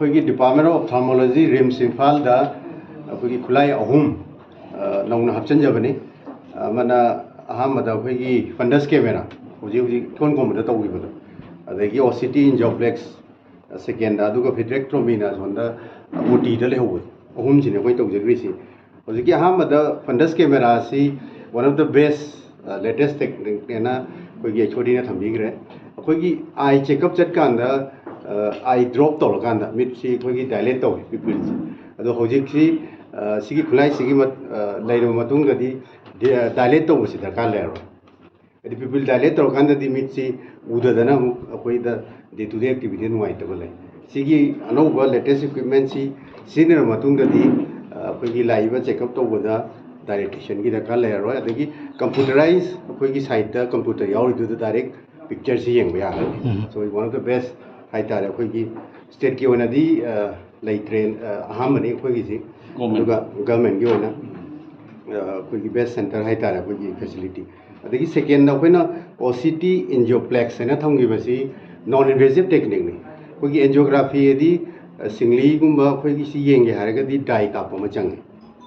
ꯑꯩꯈꯣꯏꯒꯤ department of ophthalmology RIMS ꯏꯝꯐꯥꯜꯗ ꯑꯩꯈꯣꯏꯒꯤ ꯈꯨꯠꯂꯥꯏ ꯑꯍꯨꯝ ꯅꯧꯅ ꯍꯥꯞꯆꯤꯟꯖꯕꯅꯤ ꯑꯃꯅ ꯑꯍꯥꯟꯕꯗ ꯑꯩꯈꯣꯏꯒꯤ ꯐꯟꯗꯁ ꯀꯦꯃꯦꯔꯥ ꯍꯧꯖꯤꯛ ꯏꯀꯣꯟ ꯀꯣꯟꯕꯗ ꯇꯧꯈꯤꯕꯗꯣ ꯑꯗꯒꯤ OCT ꯏꯟꯖꯣꯄ꯭ꯂꯦꯛꯁ ꯁꯦꯀꯦꯟꯗ ꯑꯗꯨꯒ ꯚꯤꯇ꯭ꯔꯦꯛꯇꯣꯃꯤꯅ ꯁꯣꯝꯗ OTꯗ ꯂꯩꯍꯧꯕꯗꯣ ꯑꯍꯨꯝꯁꯤꯅꯦ ꯑꯩꯈꯣꯏ ꯇꯧꯖꯈ꯭ꯔꯤꯁꯤ ꯍꯧꯖꯤꯛꯀꯤ ꯑꯍꯥꯟꯕꯗ ꯐꯟꯗꯁ ꯀꯦꯃꯦꯔꯥ ꯑꯁꯤ one of the best latest ꯇꯦꯛꯅꯤꯛꯅꯦꯅ ꯑꯩꯈꯣꯏꯒꯤ HODꯅ ꯊꯝꯕꯤꯈ꯭रे ꯑꯩꯈꯣꯏꯒꯤ ꯑꯥꯏ ꯆꯦꯛꯑꯞ ꯆꯠꯀꯥꯟꯗ ꯑꯥꯏ ꯗ꯭ꯔꯣꯞ ꯇꯧꯔꯀꯥꯟꯗ ꯃꯤꯠꯁꯤ ꯑꯩꯈꯣꯏꯒꯤ ꯗꯥꯏꯂꯦꯠ ꯇꯧꯋꯤ ꯄꯤꯄꯤꯜꯁꯤ ꯑꯗꯣ ꯍꯧꯖꯤꯛꯁꯤ ꯁꯤꯒꯤ ꯈꯨꯠꯂꯥꯏꯁꯤꯒꯤ ꯂꯩꯔꯕ ꯃꯇꯨꯡꯗꯗꯤ ꯗꯥꯏꯂꯦꯠ ꯇꯧꯕꯁꯤ ꯗꯔꯀꯥꯔ ꯂꯩꯔꯔꯣꯏ ꯍꯥꯏꯗꯤ ꯄꯤꯄꯤꯜ ꯗꯥꯏꯂꯦꯠ ꯇꯧꯔꯀꯥꯟꯗꯗꯤ ꯃꯤꯠꯁꯤ ꯎꯗꯗꯅ ꯑꯃꯨꯛ ꯑꯩꯈꯣꯏꯗ ꯗꯦ ꯇꯨ ꯗꯦ ꯑꯦꯛꯇꯤꯚꯤꯇꯤ ꯅꯨꯡꯉꯥꯏꯇꯕ ꯂꯩ ꯁꯤꯒꯤ ꯑꯅꯧꯕ ꯂꯦꯇꯦꯁ ꯏꯀ꯭ꯋꯤꯞꯃꯦꯟꯁꯤ ꯁꯤꯖꯤꯟꯅꯔꯕ ꯃꯇꯨꯡꯗꯗꯤ ꯑꯩꯈꯣꯏꯒꯤ ꯂꯥꯛꯏꯕ ꯆꯦꯛꯑꯞ ꯇꯧꯕꯗ ꯗꯥꯏꯂꯦꯇꯦꯁꯟꯒꯤ ꯗꯔꯀꯥꯔ ꯂꯩꯔꯔꯣꯏ ꯑꯗꯒꯤ ꯀꯝꯄ꯭ꯌꯨꯇꯔꯥꯏꯖ ꯑꯩꯈꯣꯏꯒꯤ ꯁꯥꯏꯠꯇ ꯀꯝꯄ꯭ꯌꯨꯇꯔ ꯌꯥꯎꯔꯤꯗꯨꯗ ꯗꯥꯏꯔꯦꯛ ꯄꯤꯛꯆꯔꯁꯤ ꯌꯦꯡꯕ ꯌꯥꯒꯅꯤ ꯁꯣ ꯋꯥꯟ ꯑꯣꯐ ꯗ ꯕꯦꯁ ꯍꯥꯏꯇꯥꯔꯦ ꯑꯩꯈꯣꯏꯒꯤ ꯁ꯭ꯇꯦꯠꯀꯤ ꯑꯣꯏꯅꯗꯤ ꯂꯩꯇ꯭ꯔꯦ ꯑꯍꯥꯟꯕꯅꯤ ꯑꯩꯈꯣꯏꯒꯤꯁꯤ ꯑꯗꯨꯒ ꯒꯚꯔꯟꯃꯦꯟꯒꯤ ꯑꯣꯏꯅ ꯑꯩꯈꯣꯏꯒꯤ ꯕꯦꯁ ꯁꯦꯟꯇꯔ ꯍꯥꯏꯇꯥꯔꯦ ꯑꯩꯈꯣꯏꯒꯤ ꯐꯦꯁꯤꯂꯤꯇꯤ ꯑꯗꯒꯤ ꯁꯦꯀꯦꯟꯗ ꯑꯩꯈꯣꯏꯅ OCT ꯏꯟꯖꯤꯑꯣꯄ꯭ꯂꯦꯛꯁ ꯍꯥꯏꯅ ꯊꯝꯈꯤꯕꯁꯤ ꯅꯣꯟ ꯏꯟꯚꯦꯖꯤꯞ ꯇꯦꯛꯅꯤꯛꯅꯤ ꯑꯩꯈꯣꯏꯒꯤ ꯑꯦꯟꯖꯤꯑꯣꯒ꯭ꯔꯥꯐꯤ ꯍꯥꯏꯗꯤ ꯁꯤꯡꯂꯤꯒꯨꯝꯕ ꯑꯩꯈꯣꯏꯒꯤ ꯁꯤ ꯌꯦꯡꯒꯦ ꯍꯥꯏꯔꯒꯗꯤ ꯗꯥꯏ ꯀꯥꯞꯄ ꯑꯃ ꯆꯪꯉꯦ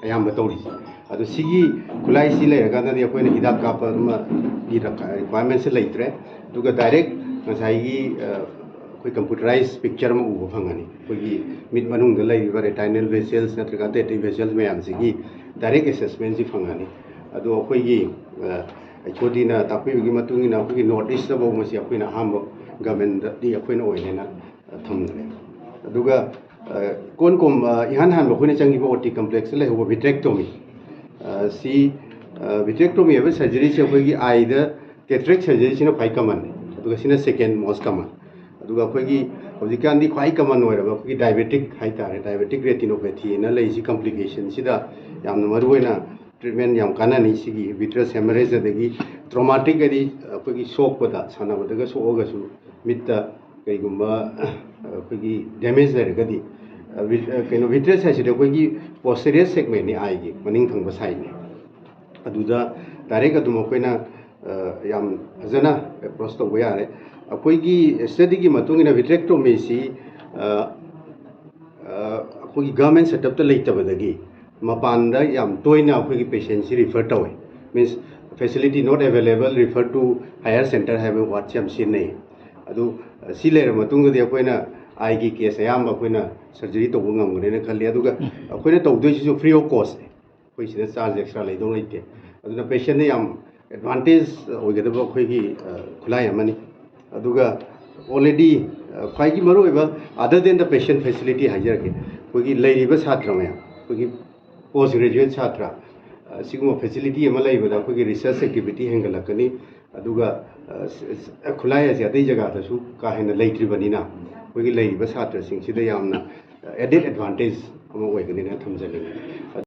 ꯑꯌꯥꯝꯕ ꯇꯧꯔꯤꯁꯦ ꯑꯗꯣ ꯁꯤꯒꯤ ꯈꯨꯠꯂꯥꯏꯁꯤ ꯂꯩꯔꯀꯥꯟꯗꯗꯤ ꯑꯩꯈꯣꯏꯅ ꯍꯤꯗꯥꯛ ꯀꯥꯞꯄ ꯑꯃꯒꯤ ꯔꯤꯀ꯭ꯋꯥꯏꯔꯃꯦꯟꯁꯤ ꯂꯩꯇ꯭ꯔꯦ ꯑꯗꯨꯒ ꯗꯥꯏꯔꯦꯛ ꯉꯁꯥꯏꯒꯤ ꯑꯩꯈꯣꯏ ꯀꯝꯄ꯭ꯌꯨꯇꯔꯥꯏꯖ ꯄꯤꯛꯆꯔ ꯑꯃ ꯎꯕ ꯐꯪꯒꯅꯤ ꯑꯩꯈꯣꯏꯒꯤ ꯃꯤꯠ ꯃꯅꯨꯡꯗ ꯂꯩꯔꯤꯕ ꯔꯦꯇꯥꯏꯅꯦꯜ ꯚꯦꯁꯦꯜꯁ ꯅꯠꯇ꯭ꯔꯒ ꯑꯇꯩ ꯑꯇꯩ ꯚꯦꯁꯦꯜꯁ ꯃꯌꯥꯝꯁꯤꯒꯤ ꯗꯥꯏꯔꯦꯛ ꯑꯦꯁꯦꯁꯃꯦꯟꯁꯤ ꯐꯪꯒꯅꯤ ꯑꯗꯣ ꯑꯩꯈꯣꯏꯒꯤ HODꯅ ꯇꯥꯛꯄꯤꯕꯒꯤ ꯃꯇꯨꯡ ꯏꯟꯅ ꯑꯩꯈꯣꯏꯒꯤ ꯅꯣꯔꯠ ꯏꯁꯇ ꯐꯥꯎ ꯃꯁꯤ ꯑꯩꯈꯣꯏꯅ ꯑꯍꯥꯟꯕ ꯒꯚꯔꯟꯃꯦꯟꯗꯗꯤ ꯑꯩꯈꯣꯏꯅ ꯑꯣꯏꯅꯦꯅ ꯊꯝꯈ꯭ꯔꯦ ꯑꯗꯨꯒ ꯏꯍꯥꯟ ꯍꯥꯟꯕ ꯑꯩꯈꯣꯏꯅ ꯆꯪꯈꯤꯕ OT ꯀꯝꯄ꯭ꯂꯦꯛꯁꯇ ꯂꯩꯍꯧꯕ ꯚꯤꯇ꯭ꯔꯦꯛꯇꯣꯃꯤ ꯁꯤ ꯚꯤꯇ꯭ꯔꯦꯛꯇꯣꯃꯤ ꯍꯥꯏꯕ ꯁꯔꯖꯔꯤꯁꯤ ꯑꯩꯈꯣꯏꯒꯤ ꯑꯥꯏꯗ ꯀꯦꯇꯔꯦꯛ ꯁꯔꯖꯔꯤꯁꯤꯅ ꯈ꯭ꯋꯥꯏ ꯀꯃꯟꯅꯤ ꯑꯗꯨꯒ ꯁꯤꯅ ꯁꯦꯀꯦꯟ ꯃꯣꯁ ꯀꯃꯟ ꯑꯗꯨꯒ ꯑꯩꯈꯣꯏꯒꯤ ꯍꯧꯖꯤꯛꯀꯥꯟꯗꯤ ꯈ꯭ꯋꯥꯏ ꯀꯃꯟ ꯑꯣꯏꯔꯕ ꯑꯩꯈꯣꯏꯒꯤ ꯗꯥꯏꯕꯦꯇꯤꯛ ꯍꯥꯏꯇꯥꯔꯦ ꯗꯥꯏꯕꯦꯇꯤꯛ ꯔꯦꯇꯤꯅꯣꯄꯦꯊꯤꯅ ꯂꯩꯁꯤ ꯀꯝꯄ꯭ꯂꯤꯀꯦꯁꯟꯁꯤꯗ ꯌꯥꯝꯅ ꯃꯔꯨꯑꯣꯏꯅ ꯇ꯭ꯔꯤꯠꯃꯦꯟ ꯌꯥꯝ ꯀꯥꯟꯅꯅꯤ ꯁꯤꯒꯤ ꯚꯤꯇ꯭ꯔꯁ ꯍꯦꯃꯔꯦꯖ ꯑꯗꯒꯤ ꯇ꯭ꯔꯣꯃꯥꯇꯤꯛ ꯍꯥꯏꯗꯤ ꯑꯩꯈꯣꯏꯒꯤ ꯁꯣꯛꯄꯗ ꯁꯥꯟꯅꯕꯗꯒ ꯁꯣꯛꯑꯒꯁꯨ ꯃꯤꯠꯇ ꯀꯩꯒꯨꯝꯕ ꯑꯩꯈꯣꯏꯒꯤ ꯗꯦꯃꯦꯖ ꯂꯩꯔꯒꯗꯤ ꯀꯩꯅꯣ ꯚꯤꯇ꯭ꯔꯁ ꯍꯥꯏꯁꯤꯗꯤ ꯑꯩꯈꯣꯏꯒꯤ ꯄꯣꯁꯇꯦꯔꯤꯌꯔ ꯁꯦꯒꯃꯦꯟꯅꯤ ꯑꯥꯏꯒꯤ ꯃꯅꯤꯡ ꯊꯪꯕ ꯁꯥꯏꯠꯅꯤ ꯑꯗꯨꯗ ꯗꯥꯏꯔꯦꯛ ꯑꯗꯨꯝ ꯑꯩꯈꯣꯏꯅ ꯌꯥꯝ ꯐꯖꯅ ꯑꯦꯄ꯭ꯔꯣꯆ ꯇꯧꯕ ꯌꯥꯔꯦ ꯑꯩꯈꯣꯏꯒꯤ ꯁ꯭ꯇꯗꯤꯒꯤ ꯃꯇꯨꯡ ꯏꯟꯅ ꯚꯤꯇ꯭ꯔꯦꯛꯇꯣꯃꯤꯁꯤ ꯑꯩꯈꯣꯏꯒꯤ ꯒꯚꯔꯟꯃꯦꯟ ꯁꯦꯠꯑꯞꯇ ꯂꯩꯇꯕꯗꯒꯤ ꯃꯄꯥꯟꯗ ꯌꯥꯝ ꯇꯣꯏꯅ ꯑꯩꯈꯣꯏꯒꯤ ꯄꯦꯁꯦꯟꯁꯤ ꯔꯤꯐꯔ ꯇꯧꯋꯦ ꯃꯤꯟꯁ facility not available refer to higher centre ꯍꯥꯏꯕ ꯋꯥꯔꯗꯁꯤ ꯌꯥꯝ ꯁꯤꯖꯤꯟꯅꯩ ꯑꯗꯨ ꯁꯤ ꯂꯩꯔꯕ ꯃꯇꯨꯡꯗꯗꯤ ꯑꯩꯈꯣꯏꯅ ꯑꯥꯏꯒꯤ ꯀꯦꯁ ꯑꯌꯥꯝꯕ ꯑꯩꯈꯣꯏꯅ ꯁꯔꯖꯔꯤ ꯇꯧꯕ ꯉꯝꯒꯅꯦꯅ ꯈꯜꯂꯤ ꯑꯗꯨꯒ ꯑꯩꯈꯣꯏꯅ ꯇꯧꯗꯣꯏꯁꯤꯁꯨ ꯐ꯭ꯔꯤ ꯑꯣꯐ ꯀꯣꯁꯅꯦ ꯑꯩꯈꯣꯏ ꯁꯤꯗ ꯆꯥꯔꯖ ꯑꯦꯛꯁꯇ꯭ꯔꯥ ꯂꯩꯗꯧ ꯂꯩꯇꯦ ꯑꯗꯨꯅ ꯄꯦꯁꯦꯟꯗ ꯌꯥꯝ ꯑꯦꯗꯚꯥꯟꯇꯦꯖ ꯑꯣꯏꯒꯗꯕ ꯑꯩꯈꯣꯏꯒꯤ ꯈꯨꯠꯂꯥꯏ ꯑꯃꯅꯤ ꯑꯗꯨꯒ ꯑꯣꯜꯔꯦꯗꯤ ꯈ꯭ꯋꯥꯏꯒꯤ ꯃꯔꯨꯑꯣꯏꯕ ꯑꯗꯔ ꯗꯦꯟ ꯗ ꯄꯦꯁꯦꯟ ꯐꯦꯁꯤꯂꯤꯇꯤ ꯍꯥꯏꯖꯔꯒꯦ ꯑꯩꯈꯣꯏꯒꯤ ꯂꯩꯔꯤꯕ ꯁꯥꯇ꯭ꯔ ꯃꯌꯥꯝ ꯑꯩꯈꯣꯏꯒꯤ ꯄꯣꯁ ꯒ꯭ꯔꯦꯖꯨꯋꯦꯠ ꯁꯥꯇ꯭ꯔ ꯁꯤꯒꯨꯝꯕ ꯐꯦꯁꯤꯂꯤꯇꯤ ꯑꯃ ꯂꯩꯕꯗ ꯑꯩꯈꯣꯏꯒꯤ ꯔꯤꯁꯔꯁ ꯑꯦꯛꯇꯤꯚꯤꯇꯤ ꯍꯦꯟꯒꯠꯂꯛꯀꯅꯤ ꯑꯗꯨꯒ ꯈꯨꯠꯂꯥꯏ ꯑꯁꯤ ꯑꯇꯩ ꯖꯒꯥꯗꯁꯨ ꯀꯥ ꯍꯦꯟꯅ ꯂꯩꯇ꯭ꯔꯤꯕꯅꯤꯅ ꯑꯩꯈꯣꯏꯒꯤ ꯂꯩꯔꯤꯕ ꯁꯥꯇ꯭ꯔꯁꯤꯡꯁꯤꯗ ꯌꯥꯝꯅ ꯑꯦꯗꯦꯠ ꯑꯦꯗꯚꯥꯟꯇꯦꯖ ꯑꯃ ꯑꯣꯏꯒꯅꯤꯅ ꯊꯝꯖꯅꯤꯡꯉꯤ